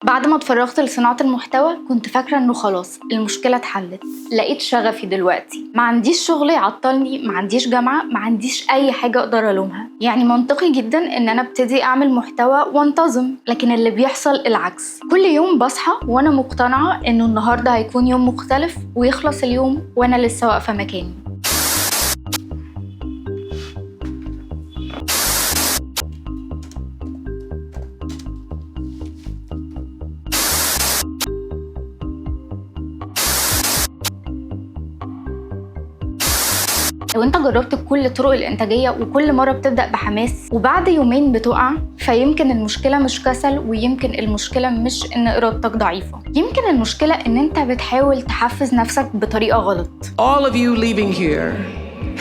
بعد ما اتفرغت لصناعة المحتوى كنت فاكرة انه خلاص المشكلة اتحلت. لقيت شغفي دلوقتي، ما عنديش شغل يعطلني، ما عنديش جامعة، ما عنديش اي حاجة اقدر الومها. يعني منطقي جدا ان انا ابتدي اعمل محتوى وانتظم، لكن اللي بيحصل العكس. كل يوم بصحى وانا مقتنعة انه النهاردة هيكون يوم مختلف، ويخلص اليوم وانا لسه واقفة مكاني. لو انت جربت كل طرق الانتاجية وكل مرة بتبدأ بحماس وبعد يومين بتقع، فيمكن المشكلة مش كسل، ويمكن المشكلة مش ان ارادتك ضعيفة. يمكن المشكلة ان انت بتحاول تحفز نفسك بطريقة غلط. All of you leaving here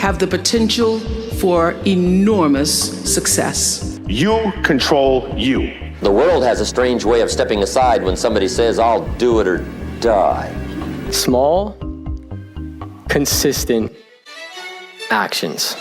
have the potential for enormous success. You control you. The world has a strange way of stepping aside when somebody says, I'll do it or die. Small, consistent actions.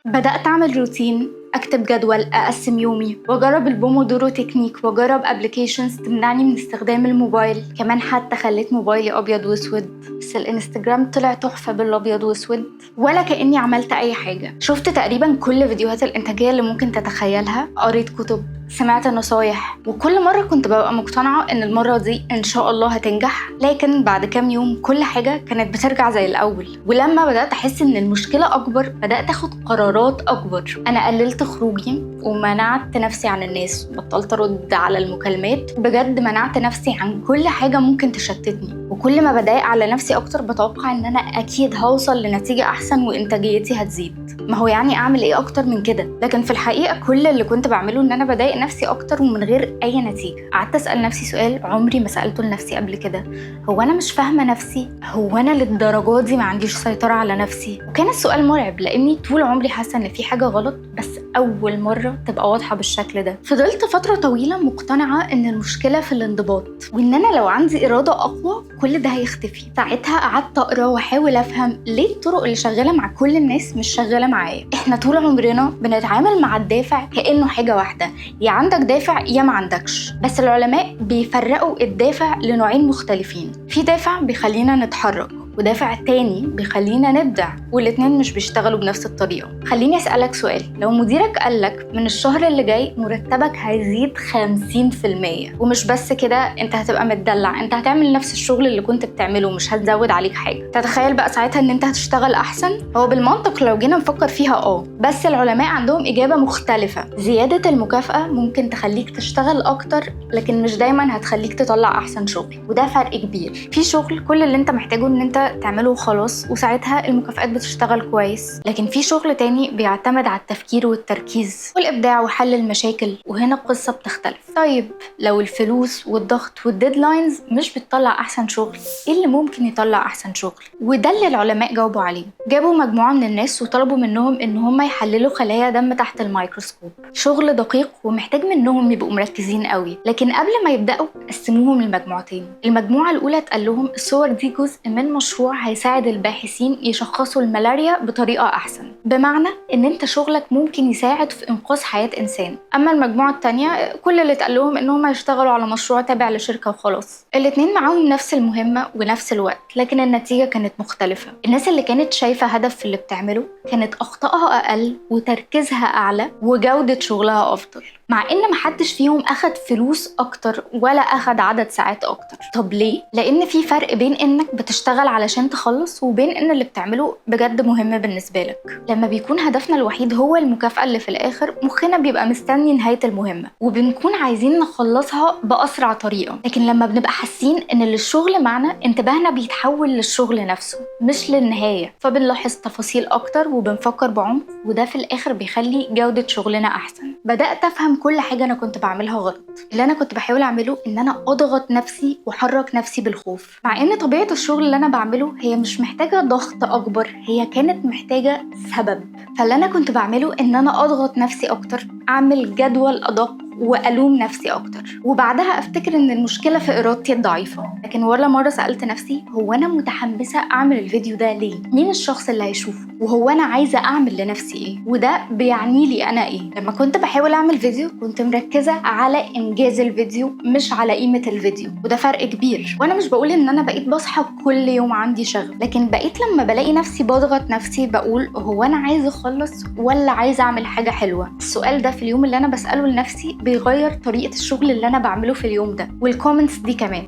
بدأت أعمل روتين، أكتب جدول، أقسم يومي، وأجرب البومودورو تكنيك، وأجرب أبليكيشنز تمنعني من استخدام الموبايل. كمان حتى خليت موبايلي أبيض وأسود، بس الانستجرام طلع تحفة بالأبيض وأسود، ولا كأني عملت أي حاجة. شفت تقريبا كل فيديوهات الإنتاجية اللي ممكن تتخيلها، قريت كتب، سمعت نصايح، وكل مرة كنت ببقى مقتنعة إن المرة دي إن شاء الله هتنجح. لكن بعد كام يوم كل حاجة كانت بترجع زي الأول. ولما بدأت أحس إن المشكلة أكبر، بدأت أخد قرارات أكبر. أنا قللت خروجي ومنعت نفسي عن الناس، بطلت أرد على المكالمات. بجد منعت نفسي عن كل حاجة ممكن تشتتني. وكل ما بضايق على نفسي أكتر بتوقع إن أنا أكيد هوصل لنتيجة أحسن وإنتاجيتي هتزيد. ما هو يعني أعمل إيه أكتر من كده؟ لكن في الحقيقة كل اللي كنت بعمله إن أنا بضايق نفسي أكتر ومن غير أي نتيجة. قعدت أسأل نفسي سؤال عمري ما سألته لنفسي قبل كده: هو أنا مش فاهمة نفسي؟ هو أنا للدرجات دي ما عنديش سيطرة على نفسي؟ وكان السؤال مرعب، لأني طول عمري حاسة إن في حاجة غلط، بس أول مرة تبقى واضحة بالشكل ده. فضلت فترة طويلة مقتنعة إن المشكلة في الانضباط، وإن أنا لو عندي إرادة أقوى كل ده هيختفي. ساعتها قعدت أقرأ وأحاول أفهم ليه الطرق اللي شغالة مع كل الناس مش شغالة معايا. إحنا طول عمرنا بنتعامل مع الدافع كأنه حاجة واحدة، يا عندك دافع يا ما عندكش. بس العلماء بيفرقوا الدافع لنوعين مختلفين. في دافع بيخلينا نتحرك، ودافع تاني بيخلينا نبدع، والاتنين مش بيشتغلوا بنفس الطريقة. خليني أسألك سؤال: لو مديرك قالك من الشهر اللي جاي مرتبك هيزيد 50%، ومش بس كده، انت هتبقى متدلع، انت هتعمل نفس الشغل اللي كنت بتعمله، مش هتزود عليك حاجة، تتخيل بقى ساعتها ان انت هتشتغل أحسن؟ هو بالمنطق لو جينا نفكر فيها بس العلماء عندهم إجابة مختلفة. زيادة المكافأة ممكن تخليك تشتغل أكتر، لكن مش دايما هتخليك تطلع أحسن شغل، وده فرق كبير. في شغل كل اللي انت محتاجه ان انت تعمله وخلاص، وساعتها المكافآت بتشتغل كويس. لكن في شغل تاني بيعتمد على التفكير والتركيز والإبداع وحل المشاكل، وهنا القصة بتختلف. طيب لو الفلوس والضغط والديدلاينز مش بتطلع أحسن شغل، إيه اللي ممكن يطلع أحسن شغل؟ وده اللي العلماء جاوبوا عليه. جابوا مجموعة من الناس وطلبوا منهم إن هم يحللوا خلايا دم تحت الميكروسكوب. شغل دقيق ومحتاج منهم يبقوا مركزين قوي. لكن قبل ما يبدأوا قسموهم لمجموعتين. المجموعة الأولى اتقال لهم الصور دي جزء من مشروع هيساعد الباحثين يشخصوا الملاريا بطريقة أحسن، بمعنى إن أنت شغلك ممكن يساعد في إنقاذ حياة إنسان. أما المجموعة التانية كل اللي اتقال لهم إنهم هيشتغلوا على مشروع تابع لشركة وخلاص. الاتنين معاهم نفس المهمة ونفس الوقت، لكن النتيجة كانت مختلفة. الناس اللي كانت شايفة هدف في اللي بتعمله كانت أخطائها أقل وتركيزها أعلى وجودة شغلها أفضل، مع إن محدش فيهم أخد فلوس أكتر ولا أخد عدد ساعات أكتر. طب ليه؟ لأن في فرق بين إنك بتشتغل علشان تخلص، وبين إن اللي بتعمله بجد مهم بالنسبة لك. لما بيكون هدفنا الوحيد هو المكافأة اللي في الآخر، مخنا بيبقى مستني نهاية المهمة، وبنكون عايزين نخلصها بأسرع طريقة. لكن لما بنبقى حاسين إن للشغل معنى، انتباهنا بيتحول للشغل نفسه مش للنهاية، فبنلاحظ تفاصيل أكتر وبنفكر بعمق، وده في الآخر بيخلي جودة شغلنا أحسن. بدأت أفهم كل حاجة أنا كنت بعملها غلط. اللي أنا كنت بحاول أعمله إن أنا أضغط نفسي وحرك نفسي بالخوف، مع إن طبيعة الشغل اللي أنا بعمله هي مش محتاجة ضغط أكبر، هي كانت محتاجة سبب. فاللي أنا كنت بعمله إن أنا أضغط نفسي أكتر، أعمل جدول أدق وألوم نفسي أكتر، وبعدها أفتكر إن المشكلة في إرادتي الضعيفة. لكن ولا مرة سألت نفسي هو أنا متحمسة أعمل الفيديو ده ليه؟ مين الشخص اللي هيشوفه؟ وهو أنا عايزة أعمل لنفسي إيه؟ وده بيعني لي أنا إيه؟ لما كنت بحاول أعمل فيديو كنت مركزة على إنجاز الفيديو مش على قيمة الفيديو، وده فرق كبير. وأنا مش بقول إن أنا بقيت بصحى كل يوم عندي شغف، لكن بقيت لما بلاقي نفسي بضغط نفسي بقول هو أنا عايزة أخلص ولا عايزة أعمل حاجة حلوة؟ السؤال ده في اليوم اللي أنا بسأله لنفسي بيغير طريقة الشغل اللي أنا بعمله في اليوم ده، والكومنتس دي كمان.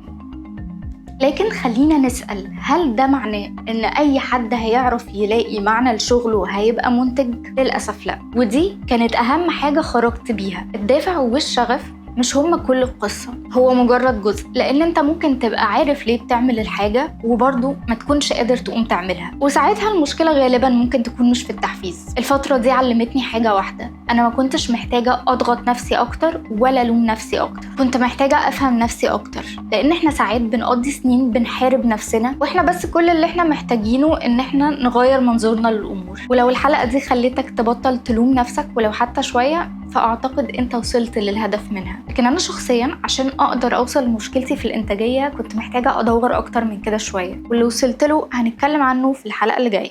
لكن خلينا نسأل، هل ده معناه إن أي حد هيعرف يلاقي معنى لشغله وهيبقى منتج؟ للأسف لا. ودي كانت أهم حاجة خرجت بيها. الدافع والشغف مش هما كل القصة، هو مجرد جزء، لأن انت ممكن تبقى عارف ليه بتعمل الحاجة وبرضه ما تكونش قادر تقوم تعملها، وساعتها المشكلة غالبا ممكن تكون مش في التحفيز. الفترة دي علمتني حاجة واحدة، أنا ما كنتش محتاجة أضغط نفسي أكتر ولا ألوم نفسي أكتر، كنت محتاجة أفهم نفسي أكتر، لأن احنا ساعات بنقضي سنين بنحارب نفسنا، واحنا بس كل اللي احنا محتاجينه إن احنا نغير منظورنا للأمور. ولو الحلقة دي خلتك تبطل تلوم نفسك ولو حتى شوية، فأعتقد أنت وصلت للهدف منها. لكن أنا شخصياً عشان أقدر أوصل لمشكلتي في الإنتاجية كنت محتاجة أدور أكتر من كده شوية، واللي وصلت له هنتكلم عنه في الحلقة اللي جاية.